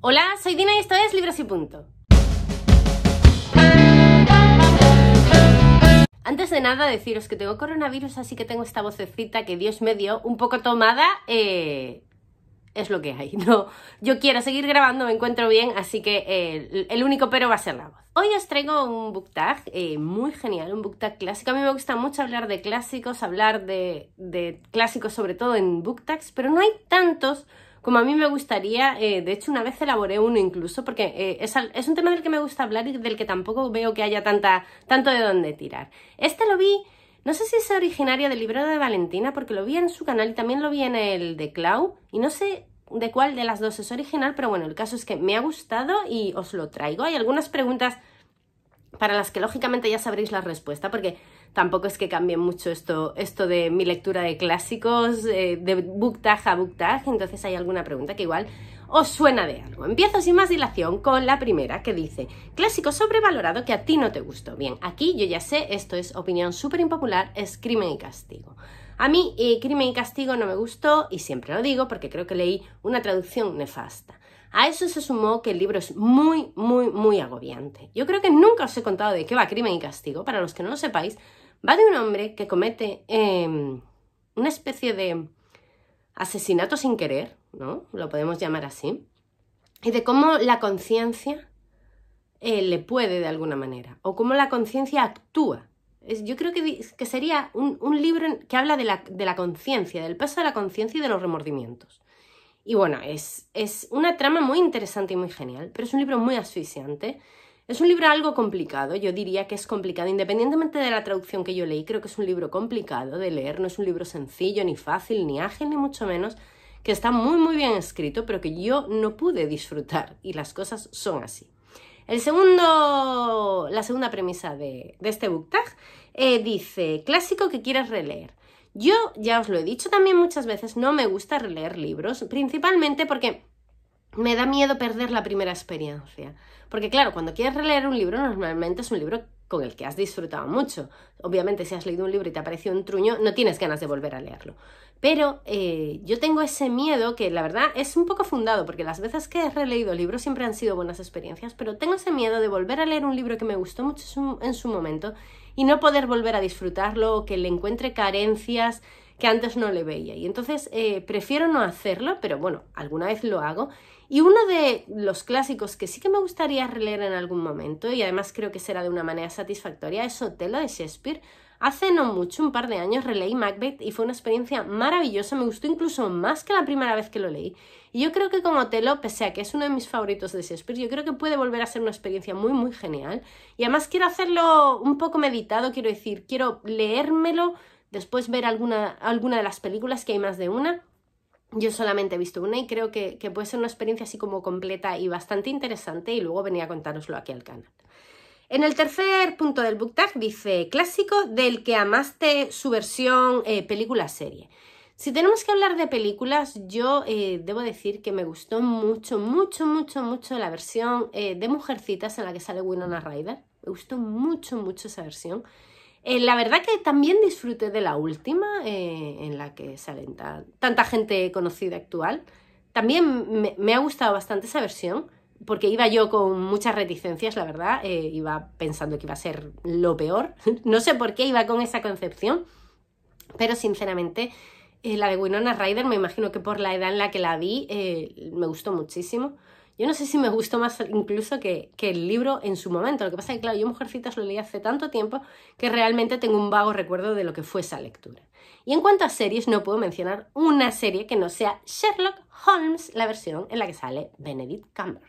Hola, soy Dina y esto es Libros y Punto. Antes de nada deciros que tengo coronavirus, así que tengo esta vocecita que Dios me dio un poco tomada. Es lo que hay. No, yo quiero seguir grabando, me encuentro bien, así que el único pero va a ser la voz. Hoy os traigo un book tag muy genial, un book tag clásico. A mí me gusta mucho hablar de clásicos, hablar de clásicos sobre todo en book tags, pero no hay tantos como a mí me gustaría. De hecho, una vez elaboré uno incluso, porque es un tema del que me gusta hablar y del que tampoco veo que haya tanto de dónde tirar. Este lo vi, no sé si es originario del libro de Valentina, porque lo vi en su canal y también lo vi en el de Clau, y no sé de cuál de las dos es original, pero bueno, el caso es que me ha gustado y os lo traigo. Hay algunas preguntas para las que lógicamente ya sabréis la respuesta, porque tampoco es que cambie mucho esto de mi lectura de clásicos, de book tag a book tag, entonces hay alguna pregunta que igual os suena de algo. Empiezo sin más dilación con la primera, que dice: clásico sobrevalorado que a ti no te gustó. Bien, aquí yo ya sé, esto es opinión súper impopular, es Crimen y Castigo. A mí Crimen y Castigo no me gustó, y siempre lo digo porque creo que leí una traducción nefasta. A eso se sumó que el libro es muy agobiante. Yo creo que nunca os he contado de qué va Crimen y Castigo. Para los que no lo sepáis, va de un hombre que comete una especie de asesinato sin querer, ¿no? Lo podemos llamar así. Y de cómo la conciencia le puede de alguna manera, o cómo la conciencia actúa. Yo creo que sería un libro que habla de la conciencia, del peso de la conciencia y de los remordimientos. Y bueno, es una trama muy interesante y muy genial, pero es un libro muy asfixiante. Es un libro algo complicado, yo diría que es complicado, independientemente de la traducción que yo leí, creo que es un libro complicado de leer, no es un libro sencillo, ni fácil, ni ágil, ni mucho menos, que está muy bien escrito, pero que yo no pude disfrutar, y las cosas son así. La segunda premisa de este book tag dice: clásico que quieres releer. Yo ya os lo he dicho también muchas veces, no me gusta releer libros, principalmente porque me da miedo perder la primera experiencia. Porque claro, cuando quieres releer un libro, normalmente es un libro con el que has disfrutado mucho. Obviamente, si has leído un libro y te ha parecido un truño, no tienes ganas de volver a leerlo. Pero yo tengo ese miedo que la verdad es un poco fundado, porque las veces que he releído libros siempre han sido buenas experiencias, pero tengo ese miedo de volver a leer un libro que me gustó mucho en su momento y no poder volver a disfrutarlo, o que le encuentre carencias que antes no le veía. Y entonces prefiero no hacerlo, pero bueno, alguna vez lo hago. Y uno de los clásicos que sí que me gustaría releer en algún momento, y además creo que será de una manera satisfactoria, es Otelo de Shakespeare. Hace no mucho, un par de años, releí Macbeth y fue una experiencia maravillosa, me gustó incluso más que la primera vez que lo leí. Y yo creo que con Otelo, pese a que es uno de mis favoritos de Shakespeare, yo creo que puede volver a ser una experiencia muy genial. Y además quiero hacerlo un poco meditado, quiero decir, quiero leérmelo, después ver alguna de las películas, que hay más de una. Yo solamente he visto una y creo que puede ser una experiencia así como completa y bastante interesante, y luego venía a contároslo aquí al canal. En el tercer punto del book tag dice: clásico del que amaste su versión película-serie. Si tenemos que hablar de películas, yo debo decir que me gustó mucho la versión de Mujercitas en la que sale Winona Ryder. Me gustó mucho esa versión. La verdad que también disfruté de la última, en la que salen tanta gente conocida actual. También me ha gustado bastante esa versión, porque iba yo con muchas reticencias, la verdad. Iba pensando que iba a ser lo peor. No sé por qué iba con esa concepción, pero sinceramente la de Winona Ryder, me imagino que por la edad en la que la vi, me gustó muchísimo. Yo no sé si me gustó más incluso que el libro en su momento. Lo que pasa es que, claro, yo Mujercitas lo leí hace tanto tiempo que realmente tengo un vago recuerdo de lo que fue esa lectura. Y en cuanto a series, no puedo mencionar una serie que no sea Sherlock Holmes, la versión en la que sale Benedict Cumberbatch.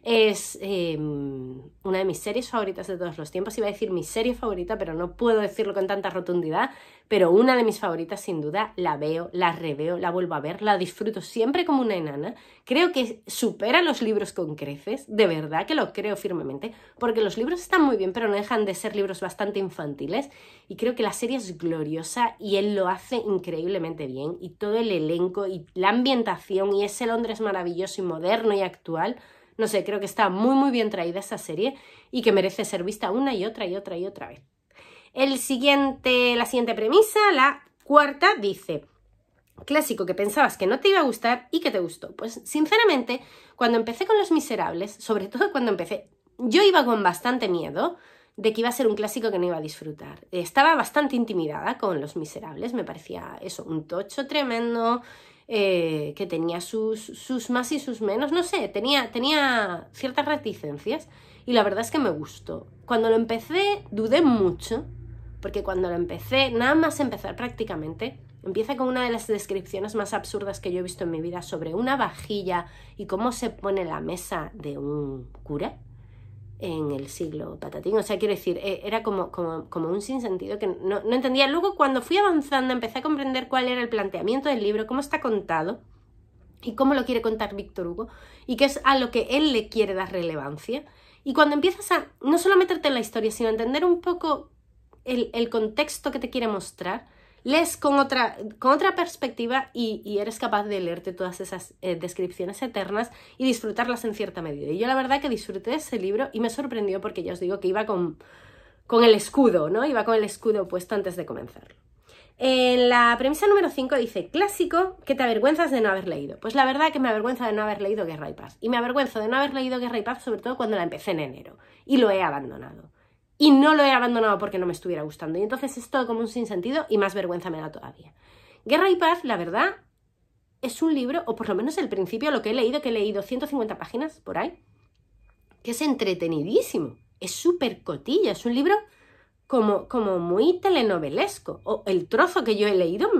Es una de mis series favoritas de todos los tiempos. Iba a decir mi serie favorita, pero no puedo decirlo con tanta rotundidad. Pero una de mis favoritas, sin duda. La veo, la reveo, la vuelvo a ver, la disfruto siempre como una enana. Creo que supera los libros con creces, de verdad que lo creo firmemente, porque los libros están muy bien, pero no dejan de ser libros bastante infantiles. Y creo que la serie es gloriosa y él lo hace increíblemente bien. Y todo el elenco y la ambientación y ese Londres maravilloso y moderno y actual. No sé, creo que está muy bien traída esa serie y que merece ser vista una y otra vez. La siguiente premisa, la cuarta, dice: clásico que pensabas que no te iba a gustar y que te gustó. Pues sinceramente, cuando empecé con Los Miserables, sobre todo cuando empecé, yo iba con bastante miedo de que iba a ser un clásico que no iba a disfrutar. Estaba bastante intimidada con Los Miserables, me parecía eso, un tocho tremendo, que tenía sus más y sus menos, no sé, tenía ciertas reticencias y la verdad es que me gustó. Cuando lo empecé dudé mucho, porque cuando lo empecé, nada más empezar prácticamente, empieza con una de las descripciones más absurdas que yo he visto en mi vida sobre una vajilla y cómo se pone la mesa de un cura en el siglo patatín. O sea, quiero decir, era como un sinsentido que no entendía. Luego, cuando fui avanzando, empecé a comprender cuál era el planteamiento del libro, cómo está contado y cómo lo quiere contar Víctor Hugo y qué es a lo que él le quiere dar relevancia. Y cuando empiezas a no solo meterte en la historia, sino a entender un poco el contexto que te quiere mostrar, lees con otra perspectiva y eres capaz de leerte todas esas descripciones eternas y disfrutarlas en cierta medida. Y yo la verdad que disfruté de ese libro y me sorprendió porque ya os digo que iba con el escudo, ¿no? Iba con el escudo puesto antes de comenzarlo. En la premisa número 5 dice, clásico que te avergüenzas de no haber leído. Pues la verdad que me avergüenza de no haber leído Guerra y Paz. Y me avergüenzo de no haber leído Guerra y Paz sobre todo cuando la empecé en enero. Y lo he abandonado. Y no lo he abandonado porque no me estuviera gustando. Y entonces es todo como un sinsentido y más vergüenza me da todavía. Guerra y Paz, la verdad, es un libro, o por lo menos el principio, lo que he leído 150 páginas por ahí, que es entretenidísimo. Es súper cotilla, es un libro como muy telenovelesco. O el trozo que yo he leído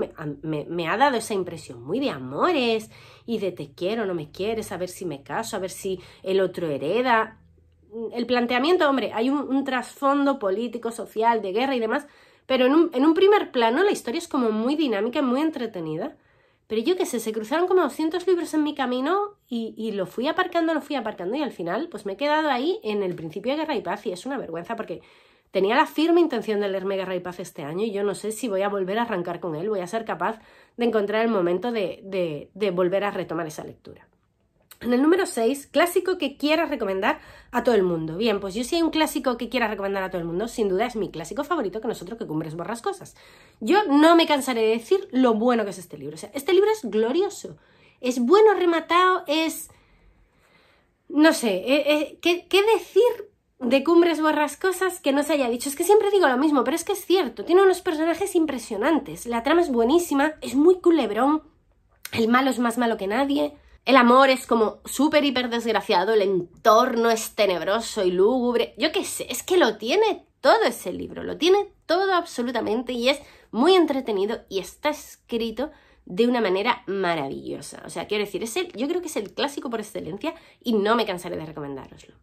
me ha dado esa impresión muy de amores y de te quiero, no me quieres, a ver si me caso, a ver si el otro hereda. El planteamiento, hombre, hay un trasfondo político, social, de guerra y demás, pero en un primer plano la historia es como muy dinámica y muy entretenida. Pero yo qué sé, se cruzaron como 200 libros en mi camino y lo fui aparcando y al final pues me he quedado ahí en el principio de Guerra y Paz y es una vergüenza porque tenía la firme intención de leerme Guerra y Paz este año y yo no sé si voy a volver a arrancar con él, voy a ser capaz de encontrar el momento de volver a retomar esa lectura. En el número 6, clásico que quieras recomendar a todo el mundo. Bien, pues yo si hay un clásico que quiera recomendar a todo el mundo, sin duda es mi clásico favorito, que no es otro que Cumbres Borrascosas. Yo no me cansaré de decir lo bueno que es este libro. O sea, este libro es glorioso, es bueno rematado, es... No sé, ¿qué decir de Cumbres Borrascosas que no se haya dicho? Es que siempre digo lo mismo, pero es que es cierto, tiene unos personajes impresionantes, la trama es buenísima, es muy culebrón, el malo es más malo que nadie... El amor es como súper hiper desgraciado, el entorno es tenebroso y lúgubre. Yo qué sé, es que lo tiene todo ese libro, lo tiene todo absolutamente y es muy entretenido y está escrito de una manera maravillosa. O sea, quiero decir, yo creo que es el clásico por excelencia y no me cansaré de recomendároslo.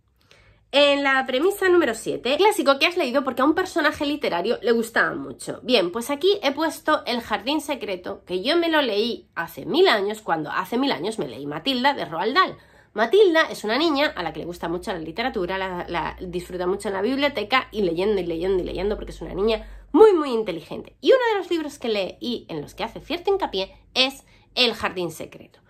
En la premisa número 7, clásico que has leído porque a un personaje literario le gustaba mucho. Bien, pues aquí he puesto El Jardín Secreto, que yo me lo leí hace 1000 años, cuando hace 1000 años me leí Matilda de Roald Dahl. Matilda es una niña a la que le gusta mucho la literatura, la disfruta mucho en la biblioteca y leyendo porque es una niña muy muy inteligente. Y uno de los libros que leí en los que hace cierto hincapié es El Jardín Secreto.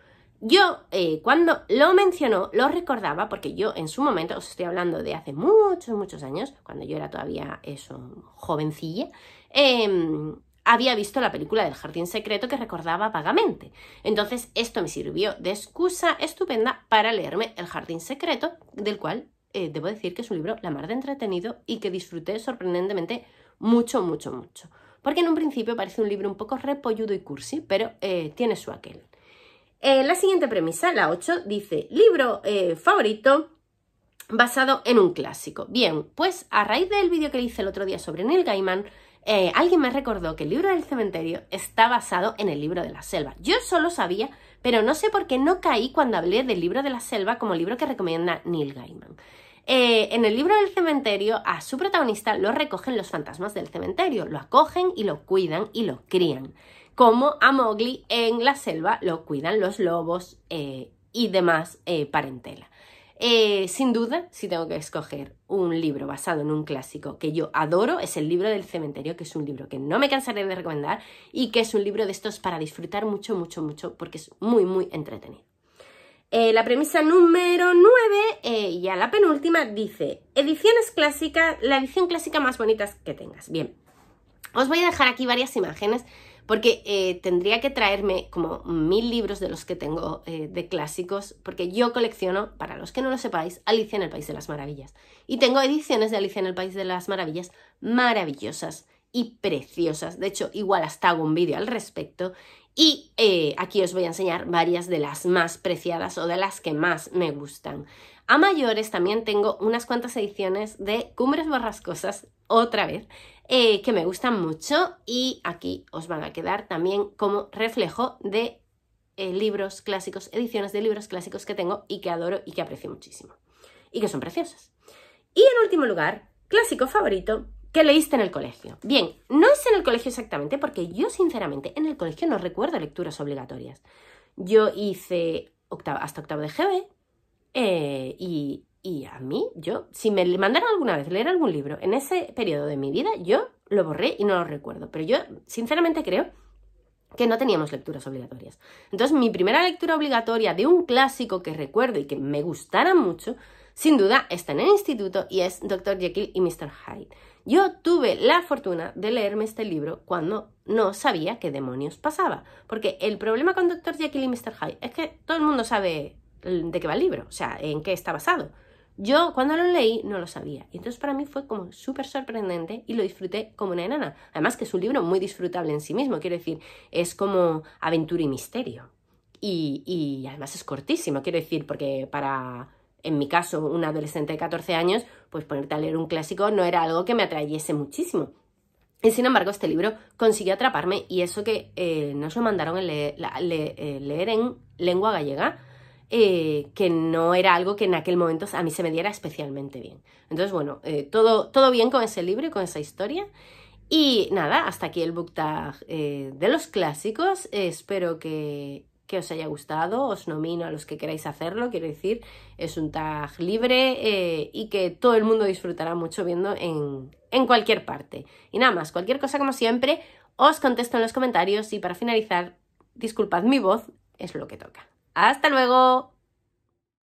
Yo, cuando lo mencionó, lo recordaba porque yo en su momento, os estoy hablando de hace muchos años, cuando yo era todavía jovencilla, había visto la película del Jardín Secreto que recordaba vagamente. Entonces, esto me sirvió de excusa estupenda para leerme El Jardín Secreto, del cual debo decir que es un libro la mar de entretenido y que disfruté sorprendentemente mucho. Porque en un principio parece un libro un poco repolludo y cursi, pero tiene su aquel. La siguiente premisa, la 8, dice, libro favorito basado en un clásico. Bien, pues a raíz del vídeo que hice el otro día sobre Neil Gaiman, alguien me recordó que el libro del cementerio está basado en el libro de la selva. Yo solo sabía, pero no sé por qué no caí cuando hablé del libro de la selva como libro que recomienda Neil Gaiman. En el libro del cementerio a su protagonista lo recogen los fantasmas del cementerio, lo acogen y lo cuidan y lo crían. Como a Mowgli en la selva lo cuidan los lobos y demás parentela. Sin duda, si tengo que escoger un libro basado en un clásico que yo adoro, es el libro del cementerio, que es un libro que no me cansaré de recomendar y que es un libro de estos para disfrutar mucho porque es muy entretenido. La premisa número 9, ya la penúltima, dice, ediciones clásicas, la edición clásica más bonita que tengas. Bien, os voy a dejar aquí varias imágenes porque tendría que traerme como 1000 libros de los que tengo de clásicos, porque yo colecciono, para los que no lo sepáis, Alicia en el País de las Maravillas. Y tengo ediciones de Alicia en el País de las Maravillas maravillosas y preciosas. De hecho, igual hasta hago un vídeo al respecto. Y aquí os voy a enseñar varias de las más preciadas o de las que más me gustan. A mayores también tengo unas cuantas ediciones de Cumbres Borrascosas, otra vez, que me gustan mucho y aquí os van a quedar también como reflejo de libros clásicos, ediciones de libros clásicos que tengo y que adoro y que aprecio muchísimo y que son preciosas. Y en último lugar, clásico favorito que leíste en el colegio. Bien, no es en el colegio exactamente porque yo sinceramente en el colegio no recuerdo lecturas obligatorias. Yo hice hasta octavo de GB y a mí, si me mandaron alguna vez leer algún libro en ese periodo de mi vida, yo lo borré y no lo recuerdo. Pero yo sinceramente creo que no teníamos lecturas obligatorias. Entonces mi primera lectura obligatoria de un clásico que recuerdo y que me gustara mucho, sin duda, está en el instituto y es Dr. Jekyll y Mr. Hyde. Yo tuve la fortuna de leerme este libro cuando no sabía qué demonios pasaba. Porque el problema con Dr. Jekyll y Mr. Hyde es que todo el mundo sabe de qué va el libro, o sea, en qué está basado. Yo cuando lo leí no lo sabía. Y entonces para mí fue como súper sorprendente y lo disfruté como una enana. Además que es un libro muy disfrutable en sí mismo, quiero decir, es como aventura y misterio. Y además es cortísimo, quiero decir, porque para... En mi caso, un adolescente de 14 años, pues ponerte a leer un clásico no era algo que me atrayese muchísimo. Y sin embargo, este libro consiguió atraparme y eso que nos lo mandaron a leer en lengua gallega, que no era algo que en aquel momento a mí se me diera especialmente bien. Entonces, bueno, todo bien con ese libro y con esa historia. Y nada, hasta aquí el book tag de los clásicos. Espero que os haya gustado, os nomino a los que queráis hacerlo, quiero decir, es un tag libre y que todo el mundo disfrutará mucho viendo en cualquier parte. Y nada más, cualquier cosa como siempre, os contesto en los comentarios y para finalizar, disculpad mi voz, es lo que toca. ¡Hasta luego!